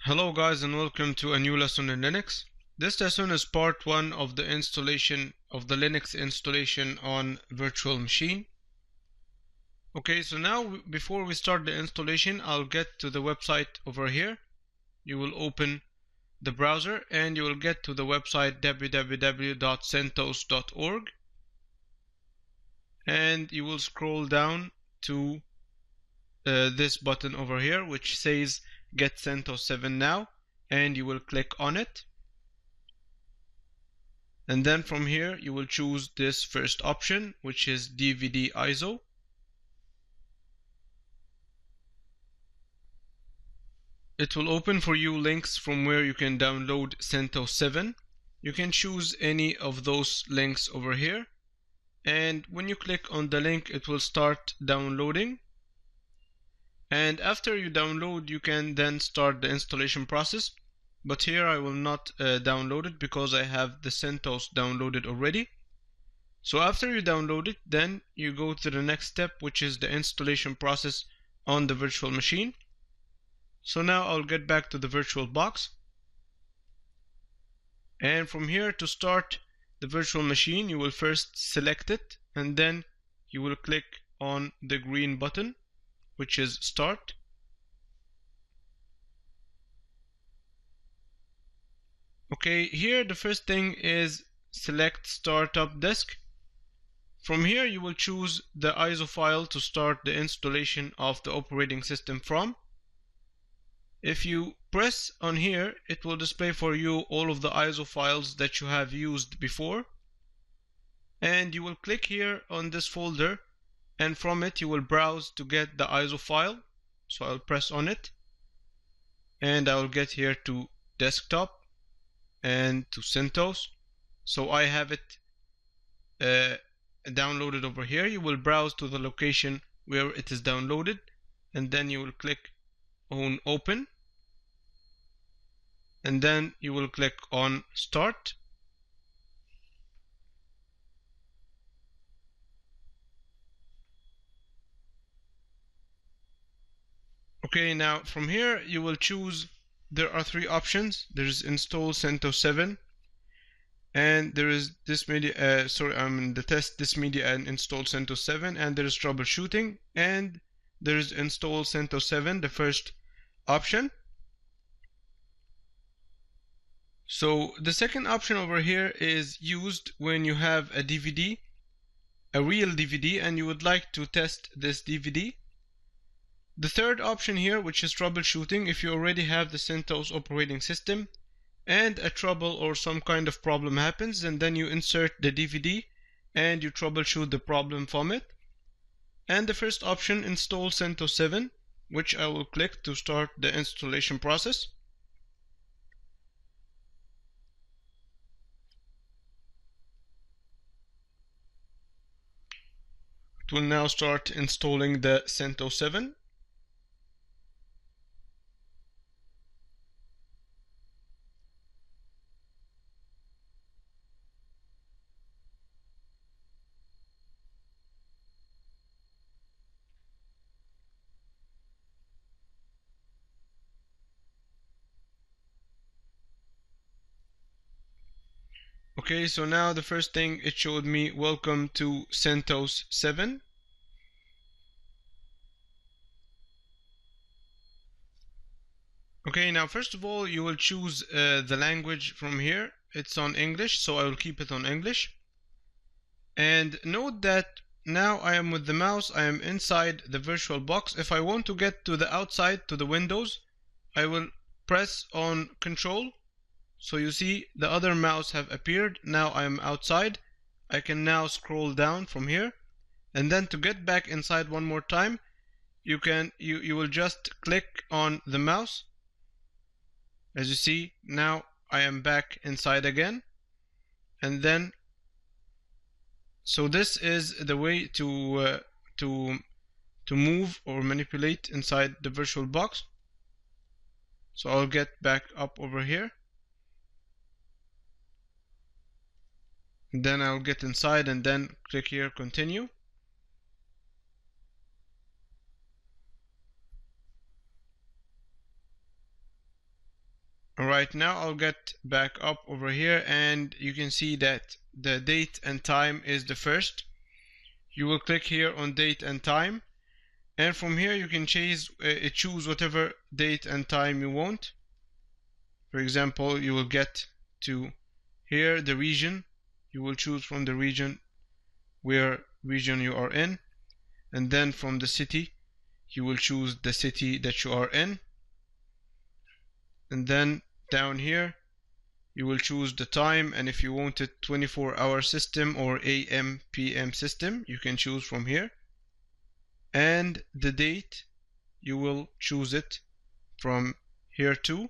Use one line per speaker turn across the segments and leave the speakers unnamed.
Hello guys, and welcome to a new lesson in Linux. This lesson is part 1 of the installation of the Linux installation on virtual machine. Okay, so now before we start the installation, I'll get to the website over here. You will open the browser and you will get to the website www.centos.org, and you will scroll down to this button over here which says Get CentOS 7 Now, and you will click on it. And then from here you will choose this first option, which is DVD ISO. It will open for you links from where you can download CentOS 7. You can choose any of those links over here, and when you click on the link it will start downloading. And after you download, you can then start the installation process. But here I will not download it because I have the CentOS downloaded already. So after you download it, then you go to the next step, which is the installation process on the virtual machine. So now I'll get back to the VirtualBox. And from here, to start the virtual machine, you will first select it, and then you will click on the green button, which is Start. Okay, here the first thing is select Startup Disk. From here you will choose the ISO file to start the installation of the operating system from. If you press on here, it will display for you all of the ISO files that you have used before. And you will click here on this folder, and from it you will browse to get the ISO file. So I'll press on it, and I will get here to Desktop and to CentOS. So I have it downloaded over here. You will browse to the location where it is downloaded, and then you will click on Open, and then you will click on Start. Okay, now from here you will choose, there are three options. There is Install CentOS 7, and there is this media, the test this media and install CentOS 7, and there is troubleshooting, and there is Install CentOS 7, the first option. So the second option over here is used when you have a DVD, a real DVD, and you would like to test this DVD. The third option here, which is troubleshooting, if you already have the CentOS operating system and a trouble or some kind of problem happens, and then you insert the DVD and you troubleshoot the problem from it. And the first option, install CentOS 7, which I will click to start the installation process. It will now start installing the CentOS 7. Okay, so now the first thing it showed me, welcome to CentOS 7. Okay, now first of all you will choose the language from here. It's on English, so I will keep it on English. And note that now I am with the mouse, I am inside the VirtualBox. If I want to get to the outside, to the windows, I will press on Control. So you see the other mouse have appeared. Now I am outside. I can now scroll down from here, and then to get back inside one more time, you will just click on the mouse. As you see, now I am back inside again. And then, so this is the way to move or manipulate inside the VirtualBox. So I'll get back up over here. And then I'll get inside and then click here, continue. Alright, now I'll get back up over here, and you can see that the date and time is the first. You will click here on date and time, and from here you can choose whatever date and time you want. For example, you will get to here the region. You will choose from the region where region you are in, and then from the city you will choose the city that you are in, and then down here you will choose the time, and if you want it 24-hour system or AM PM system, you can choose from here, and the date you will choose it from here too.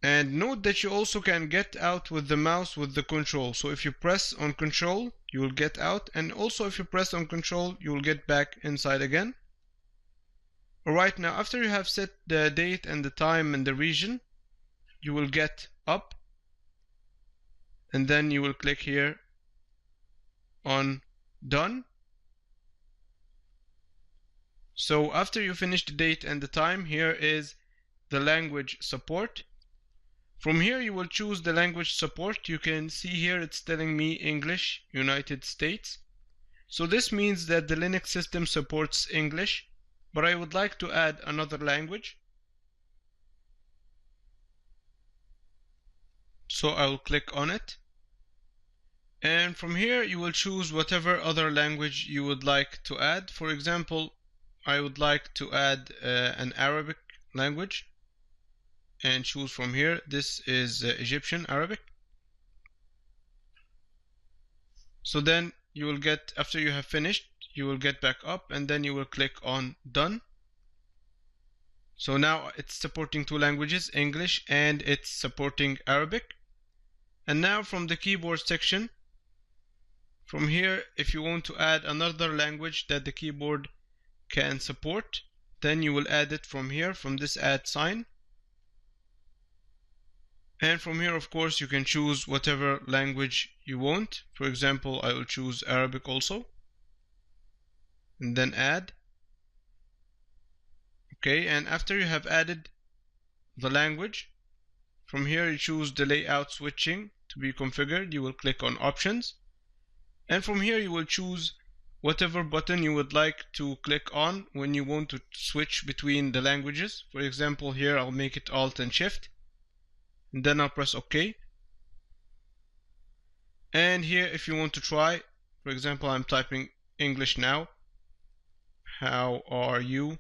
And note that you also can get out with the mouse with the control. So if you press on control, you will get out, and also if you press on control, you will get back inside again. Alright, now after you have set the date and the time and the region, you will get up, and then you will click here on done. So after you finish the date and the time, here is the language support. From here you will choose the language support. You can see here it's telling me English, United States. So this means that the Linux system supports English, but I would like to add another language. So I will click on it. And from here you will choose whatever other language you would like to add. For example, I would like to add an Arabic language, and choose from here. This is Egyptian Arabic. So then you will get, after you have finished, you will get back up, and then you will click on done. So now it's supporting two languages, English, and it's supporting Arabic. And now from the keyboard section, from here, if you want to add another language that the keyboard can support, then you will add it from here, from this add sign. And from here, of course, you can choose whatever language you want. For example, I will choose Arabic also, and then add. Okay, and after you have added the language, from here you choose the layout switching to be configured. You will click on options, and from here you will choose whatever button you would like to click on when you want to switch between the languages. For example, here I'll make it Alt and Shift, and then I'll press OK. And here, if you want to try, for example, I'm typing English now. How are you?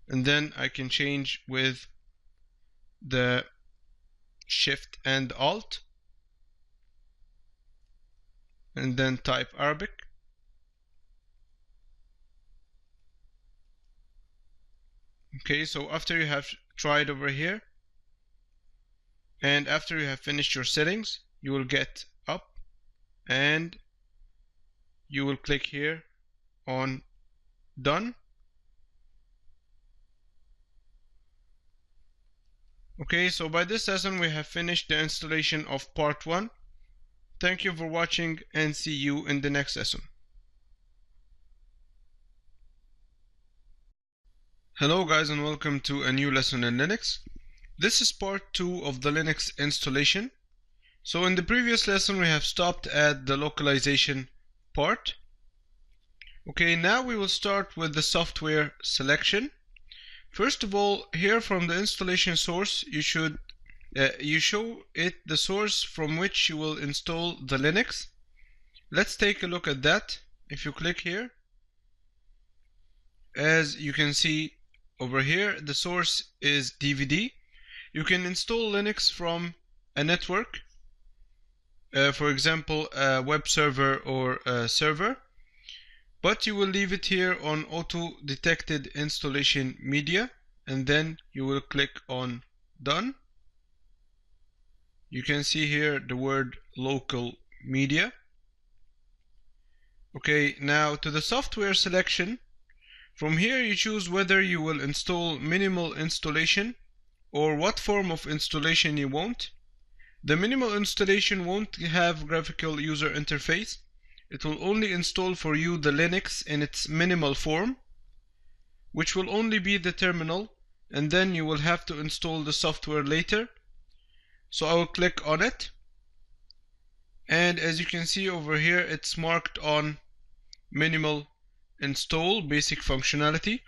And then I can change with the Shift and Alt, and then type Arabic. Okay, so after you have tried over here, and after you have finished your settings, you will get up, and you will click here on done. Okay, so by this lesson we have finished the installation of part 1. Thank you for watching, and see you in the next lesson. Hello guys, and welcome to a new lesson in Linux. This is part 2 of the Linux installation. So in the previous lesson we have stopped at the localization part. Okay, now we will start with the software selection. First of all, here from the installation source, you show it the source from which you will install the Linux. Let's take a look at that. If you click here, as you can see over here, the source is DVD. You can install Linux from a network, for example, a web server or a server, but you will leave it here on auto detected installation media, and then you will click on done. You can see here the word local media. Okay, now to the software selection. From here you choose whether you will install minimal installation or what form of installation you want. The minimal installation won't have graphical user interface. It will only install for you the Linux in its minimal form, which will only be the terminal and then you will have to install the software later. So I will click on it, and as you can see over here, it's marked on minimal install basic functionality.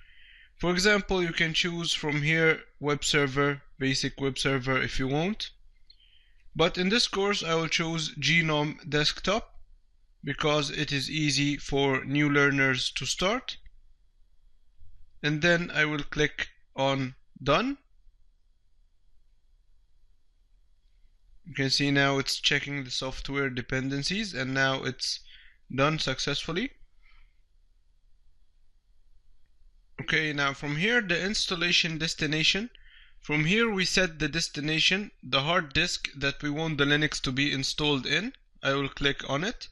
For example, you can choose from here web server, basic web server if you want. But in this course, I will choose Genome Desktop because it is easy for new learners to start. And then I will click on Done. You can see now it's checking the software dependencies, and now it's done successfully. Okay, now from here, the installation destination. From here, we set the destination, the hard disk that we want the Linux to be installed in. I will click on it.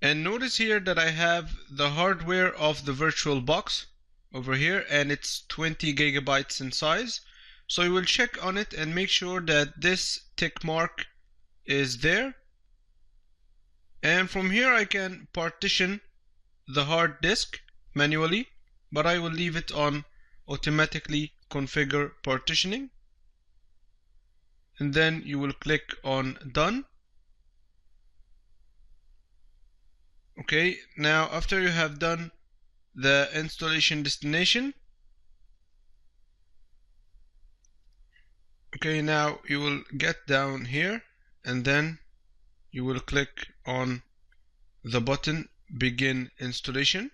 And notice here that I have the hardware of the VirtualBox over here, and it's 20 gigabytes in size. So you will check on it and make sure that this tick mark is there. And from here I can partition the hard disk manually, but I will leave it on automatically configure partitioning. And then you will click on Done. Okay, now after you have done the installation destination, okay, now you will get down here and then you will click on the button Begin Installation.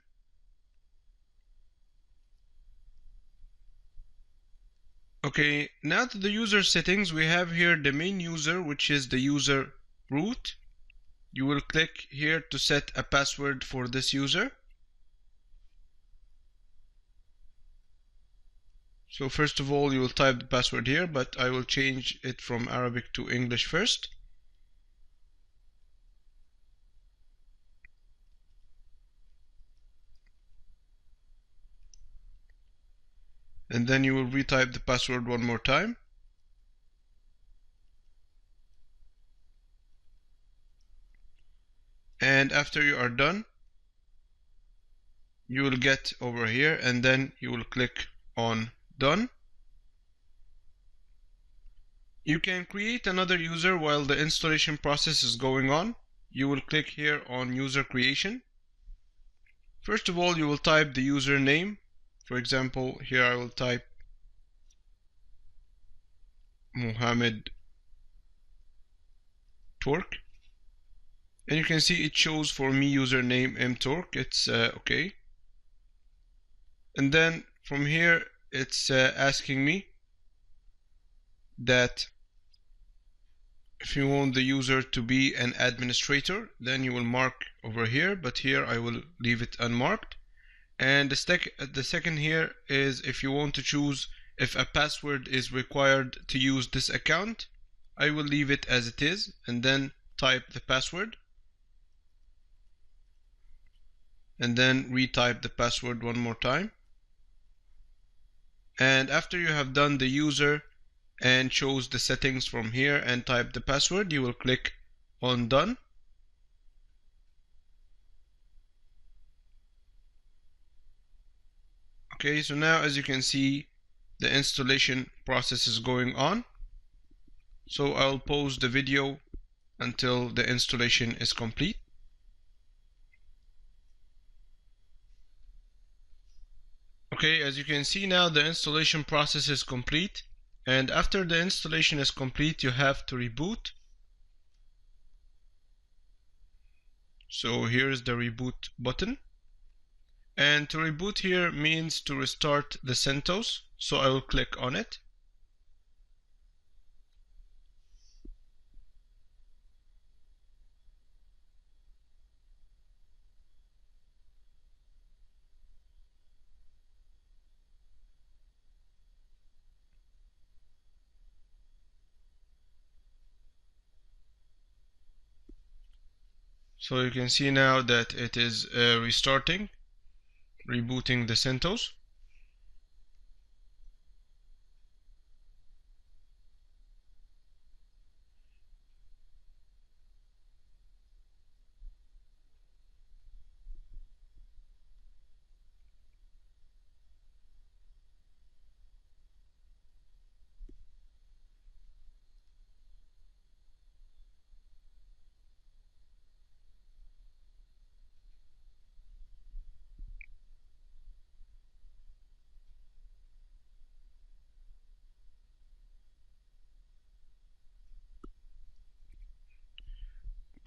Okay, now to the user settings, we have here the main user, which is the user root. You will click here to set a password for this user. So first of all, you will type the password here, but I will change it from Arabic to English first. And then you will retype the password one more time. And after you are done, you will get over here and then you will click on Done. You can create another user while the installation process is going on. You will click here on User Creation. First of all, you will type the username. For example, here I will type Mohammed Torque. And you can see it shows for me username mtorque. It's okay. And then from here, it's asking me that if you want the user to be an administrator, then you will mark over here, but here I will leave it unmarked. And the second here is if you want to choose if a password is required to use this account. I will leave it as it is and then type the password. And then retype the password one more time. And after you have done the user and chose the settings from here and type the password, you will click on Done. Okay, so now as you can see, the installation process is going on. So I'll pause the video until the installation is complete. Okay, as you can see now, the installation process is complete. And after the installation is complete, you have to reboot. So here's the reboot button. And to reboot here means to restart the CentOS. So I will click on it. So you can see now that it is restarting, rebooting the CentOS.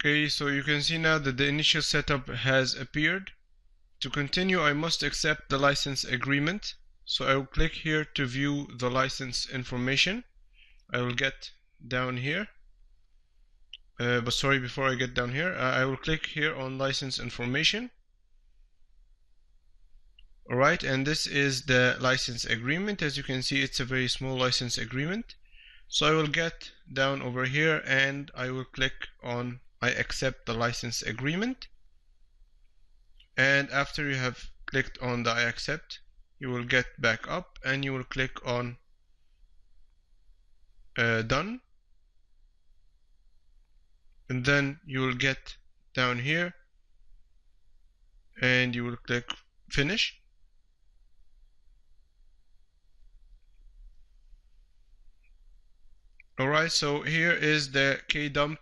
Okay, so you can see now that the initial setup has appeared. To continue, I must accept the license agreement. So I will click here to view the license information. I will get down here. But sorry, before I get down here, I will click here on license information. Alright, and this is the license agreement. As you can see, it's a very small license agreement. So I will get down over here and I will click on I accept the license agreement. And after you have clicked on the I accept, you will get back up and you will click on done. And then you will get down here and you will click finish. Alright, so here is the kdump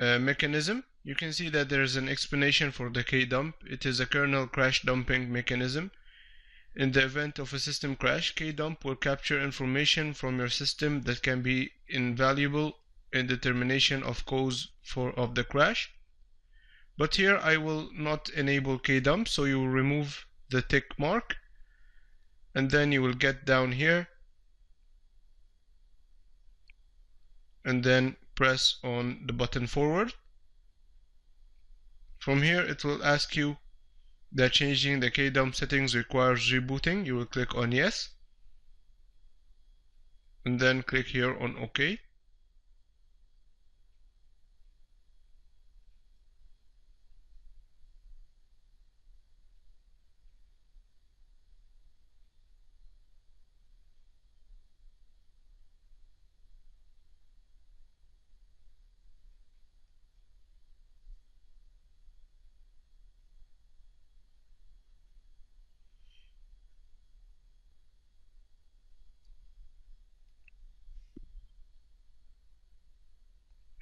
mechanism. You can see that there is an explanation for the kdump. It is a kernel crash dumping mechanism. In the event of a system crash, kdump will capture information from your system that can be invaluable in determination of cause of the crash. But here I will not enable kdump, so you will remove the tick mark and then you will get down here and then press on the button forward. From here it will ask you that changing the kdump settings requires rebooting. You will click on yes and then click here on OK.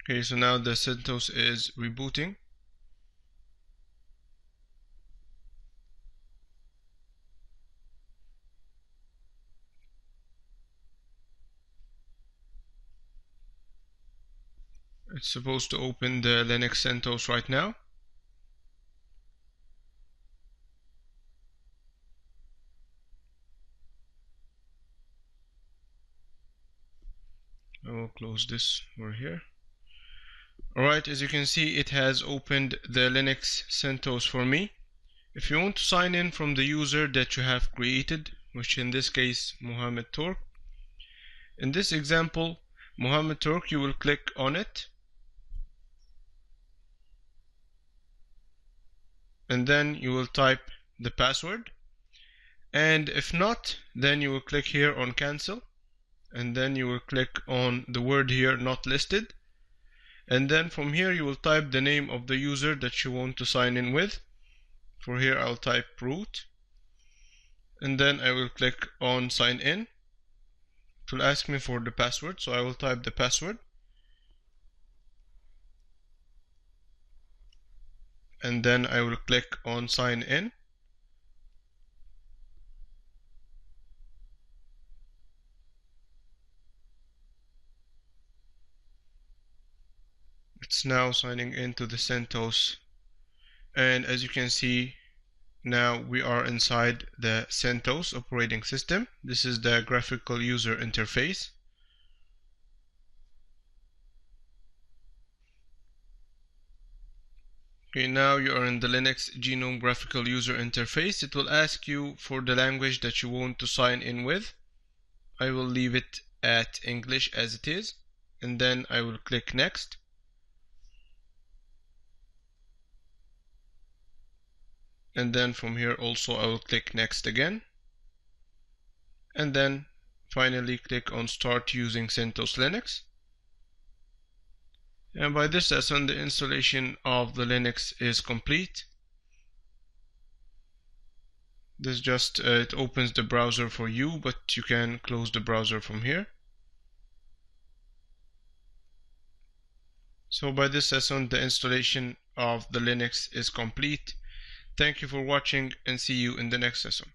Okay, so now the CentOS is rebooting. It's supposed to open the Linux CentOS right now. I will close this over here. Alright, as you can see, it has opened the Linux CentOS for me. If you want to sign in from the user that you have created, which in this case, Mohammed Turk. In this example, Mohammed Turk, you will click on it. And then you will type the password. And if not, then you will click here on cancel. And then you will click on the word here, not listed. And then from here you will type the name of the user that you want to sign in with. For here I'll type root. And then I will click on sign in. It will ask me for the password, so I will type the password. And then I will click on sign in. It's now signing into the CentOS, and as you can see, now we are inside the CentOS operating system. This is the graphical user interface. Okay, now you are in the Linux Genome graphical user interface. It will ask you for the language that you want to sign in with. I will leave it at English as it is, and then I will click next. And then from here also I will click next again. And then finally click on start using CentOS Linux. And by this lesson the installation of the Linux is complete. This just it opens the browser for you, but you can close the browser from here. So by this lesson the installation of the Linux is complete. Thank you for watching and see you in the next lesson.